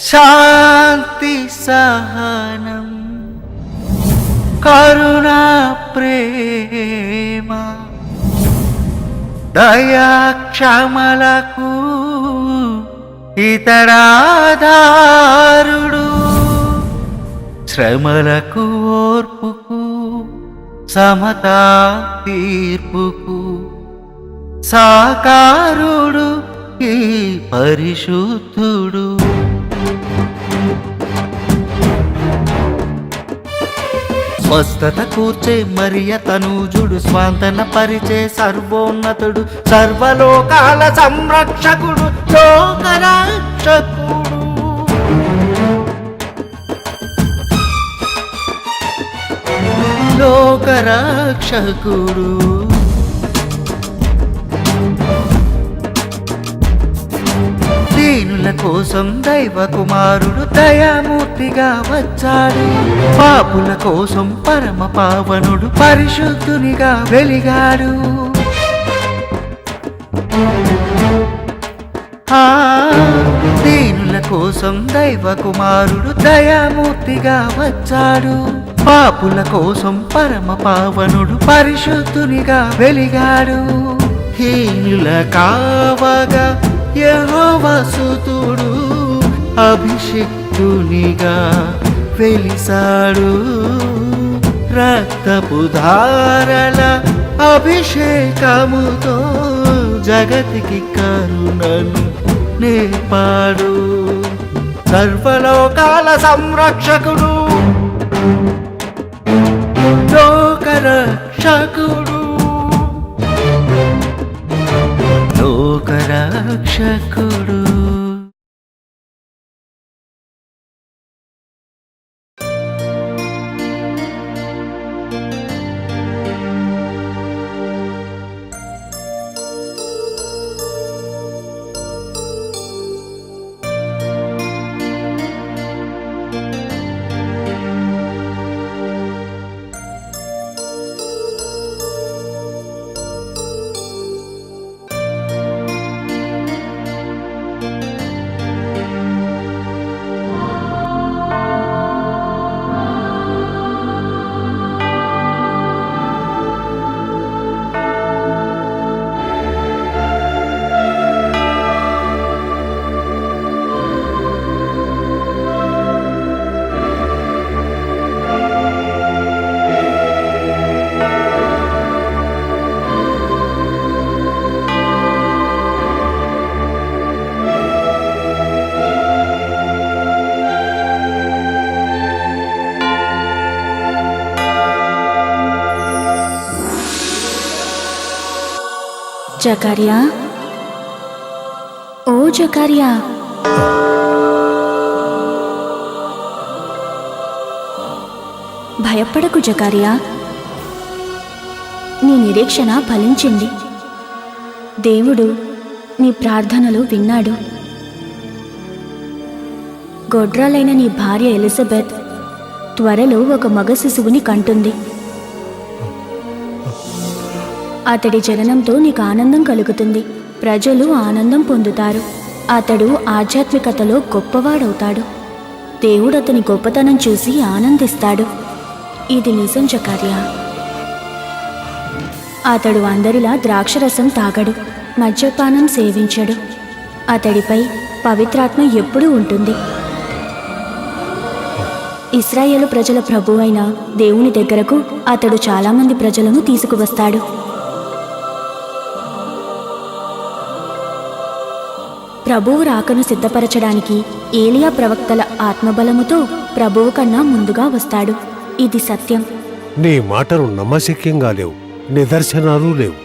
శాంతి సహనం కరుణా ప్రేమ దయా క్షమలకు ఇతడాధారుడు శ్రమలకు ఓర్పుకు సమతా తీర్పుకు సాకారుడు ఈ పరిశుద్ధుడు. స్వస్థత కూర్చే మరియ తనూజుడు స్వాంతన పరిచే సర్వోన్నతుడు సర్వలోకాల సంరక్షకుడు లోకరక్షకుడు. లోకరక్షకుడు దీనుల కోసం దైవ కుమారుడు దయామూర్తిగా వచ్చాడు. పాపుల కోసం పరమ పావనుడు పరిశుద్ధునిగా వెలిగాడు. దీనుల కోసం దైవ కుమారుడు దయామూర్తిగా వచ్చాడు. పాపుల కోసం పరమ పావనుడు పరిశుద్ధునిగా వెలిగాడు. హీనుల కావగా యెహోవా సుతుడు అభిషిక్తునిగా వెలిసాడు. రక్తపు ధారల అభిషేకముతో జగతికి కరుణను నేర్పాడు. సర్వలోకాల సంరక్షకుడు లోకరక్షకుడు లోకరక్షకుడు. జకర్యా, ఓ జకర్యా, భయపడకు జకర్యా, నీ నిరీక్షణ ఫలించింది. దేవుడు నీ ప్రార్థనలు విన్నాడు. గొడ్రాలైన నీ భార్య ఎలిజబెత్ త్వరలో ఒక మగ శిశువుని కంటుంది. అతడి జననంతో నీకు ఆనందం కలుగుతుంది. ప్రజలు ఆనందం పొందుతారు. అతడు ఆధ్యాత్మికతలో గొప్పవాడవుతాడు. దేవుడు అతని గొప్పతనం చూసి ఆనందిస్తాడు. ఇది నిజం జకర్యా. అతడు అందరిలా ద్రాక్షరసం తాగడు, మద్యపానం సేవించడు. అతడిపై పవిత్రాత్మ ఎప్పుడూ ఉంటుంది. ఇశ్రాయేలు ప్రజల ప్రభువైన దేవుని దగ్గరకు అతడు చాలామంది ప్రజలను తీసుకువస్తాడు. ప్రభువు రాకను సిద్ధపరచడానికి ఏలియా ప్రవక్తల ఆత్మబలముతో ప్రభువు కన్నా ముందుగా వస్తాడు. ఇది సత్యం. నీ మాటలు నమ్మశక్యంగా లేవు, నిదర్శనాలు లేవు.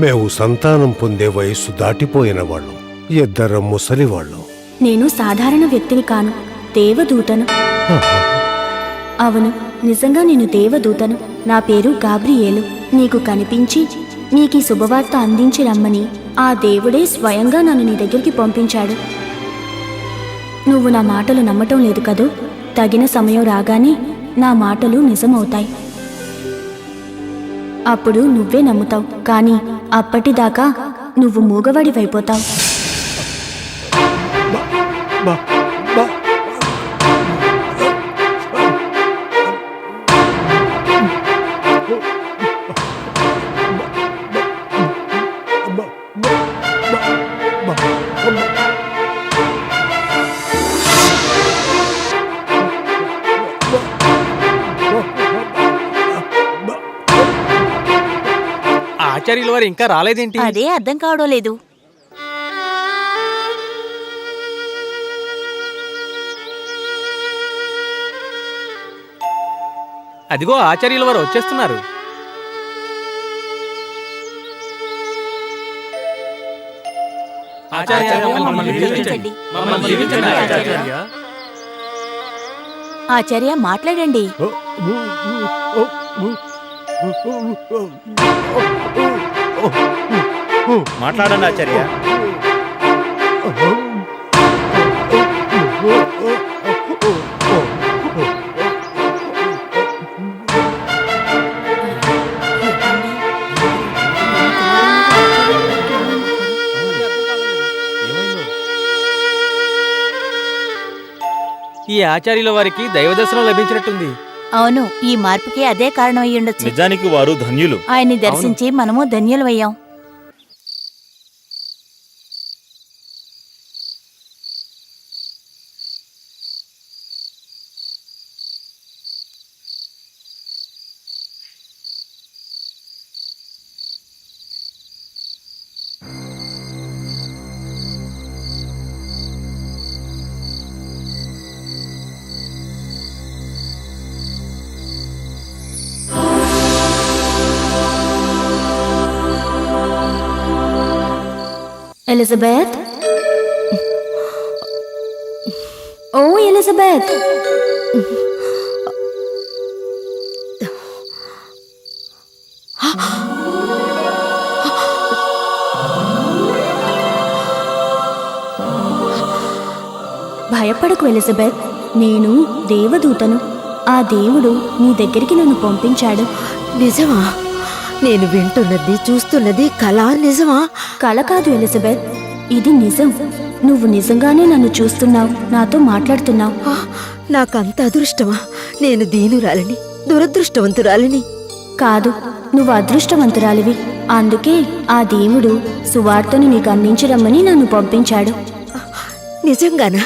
మేము సంతానం పొందే వయస్సు దాటిపోయిన వాళ్ళం, ఇద్దరం ముసలివాళ్ళం. నేను సాధారణ వ్యక్తిని కాను, దేవదూతను. అవును, నిజంగా నేను దేవదూతను. నా పేరు గాబ్రియేలు. నీకు కనిపించి నీకీ శుభవార్త అందించి రమ్మని ఆ దేవుడే స్వయంగా నన్ను నీ దగ్గరికి పంపించాడు. నువ్వు నా మాటలు నమ్మటం లేదు కదూ? తగిన సమయం రాగానే నా మాటలు నిజమవుతాయి. అప్పుడు నువ్వే నమ్ముతావు. కానీ అప్పటిదాకా నువ్వు మూగవాడివైపోతావు. ఆచార్యుల వారు ఇంకా రాలేదేంటి? అదే అర్థం కావడం లేదు. అదిగో ఆచార్యుల వారు వచ్చేస్తున్నారు. ఆచార్య మాట్లాడండి. మాట్లాడండి ఆచార్య. ఈ ఆచార్యుల వారికి దైవదర్శనం లభించినట్టుంది. అవును, ఈ మార్పుకి అదే కారణం అయి ఉండొచ్చు. నిజానికి వారు ధన్యులు. ఆయన్ని దర్శించి మనము ధన్యులమయ్యాం. ఎలిజబెత్, ఓ ఎలిజబెత్, భయపడకు ఎలిజబెత్, నేను దేవదూతను. ఆ దేవుడు నీ దగ్గరికి నన్ను పంపించాడు. నిజమా? నేను వింటున్నది చూస్తున్నది కళ నిజమా? కల కాదు ఎలిజబెత్, ఇది నిజం. నువ్వు నిజంగానే నన్ను చూస్తున్నావు, నాతో మాట్లాడుతున్నావు. నాకంత అదృష్టమా? నేను దీనురాలిని, దురదృష్టవంతురాలిని. కాదు, నువ్వు అదృష్టవంతురాలివి. అందుకే ఆ దేవుడు సువార్తను నీకు అందించరమ్మని నన్ను పంపించాడు. నిజంగానా?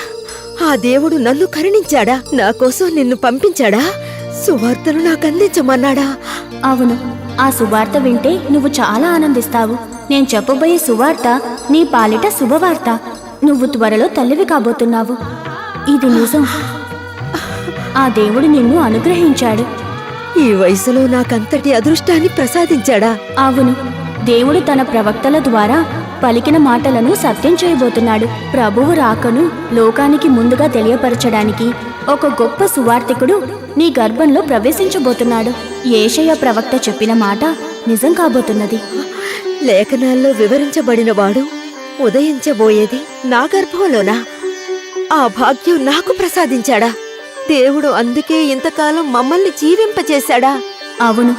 ఆ దేవుడు నన్ను కరుణించాడా? నా కోసం నిన్ను పంపించాడా? సువార్తను నాకు అందించమన్నాడా? అవును, ఆ సువార్త వింటే నువ్వు చాలా ఆనందిస్తావు. నేను చెప్పబోయే సువార్త నీ పాలిట శుభవార్త. నువ్వు త్వరలో తల్లివి కాబోతున్నావు. ఇది నిజం. ఆ దేవుడు నిన్ను అనుగ్రహించాడు. ఈ వయసులో నాకంతటి అదృష్టాన్ని ప్రసాదించాడా? అవును, దేవుడు తన ప్రవక్తల ద్వారా పలికిన మాటలను సత్యం చేయబోతున్నాడు. ప్రభువు రాకను లోకానికి ముందుగా తెలియపరచడానికి ఒక గొప్ప సువార్తికుడు నీ గర్భంలో ప్రవేశించబోతున్నాడు. యేషయ్య ప్రవక్త చెప్పిన మాట నిజం కాబోతున్నది. లేఖనాల్లో వివరించబడిన వాడు ఉదయించబోయేది నా గర్భంలోనా? ఆ భాగ్యం నాకు ప్రసాదించాడా? దేవుడు అందుకే ఇంతకాలం మమ్మల్ని జీవింపచేశాడా? అవును,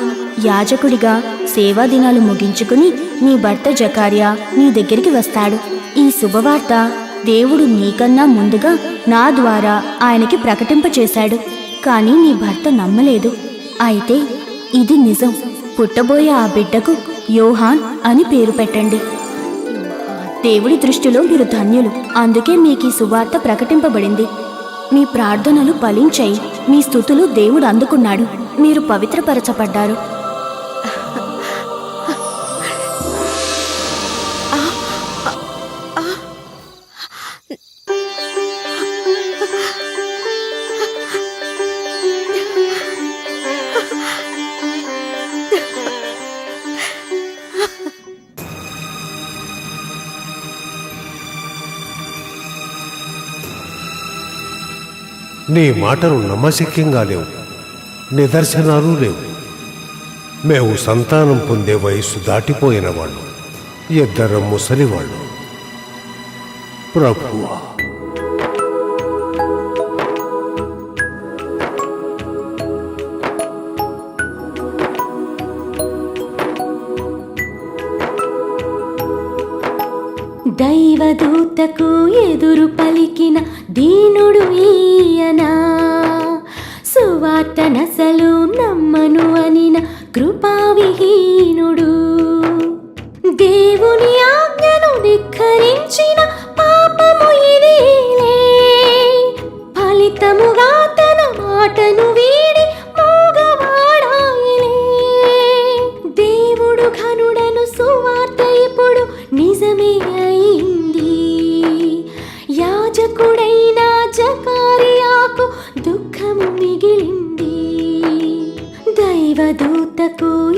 యాజకుడిగా సేవా దినాలు ముగించుకుని నీ భర్త జకార్యా నీ దగ్గరికి వస్తాడు. ఈ శుభవార్త దేవుడు నీకన్నా ముందుగా నా ద్వారా ఆయనకి ప్రకటింపచేశాడు. కానీ నీ భర్త నమ్మలేదు. అయితే ఇది నిజం. పుట్టబోయే ఆ బిడ్డకు యోహాన్ అని పేరు పెట్టండి. దేవుడి దృష్టిలో మీరు ధన్యులు. అందుకే మీకు ఈ సువార్త ప్రకటింపబడింది. మీ ప్రార్థనలు ఫలించాయి. మీ స్తుతులు దేవుడు అందుకున్నాడు. మీరు పవిత్రపరచబడ్డారు. నీ మాటలు నమ్మశక్యంగా లేవు, నిదర్శనాలు లేవు. మేము సంతానం పొందే వయస్సు దాటిపోయిన వాళ్ళు, ఇద్దరం ముసలివాళ్ళు. ప్రభువా, దైవదూతకు ఎదురు పలికిన దీనుడు ఈయనా, సువార్త నసలు నమ్మను అనిన కృపావిహీనుడు, దేవుని ఆజ్ఞను ధిక్కరించిన పాపము ఇదిలే, ఫలితముగా తన మాటను వీడి మూగవాడాయిలే. దేవుడు ఘనుడను పూజ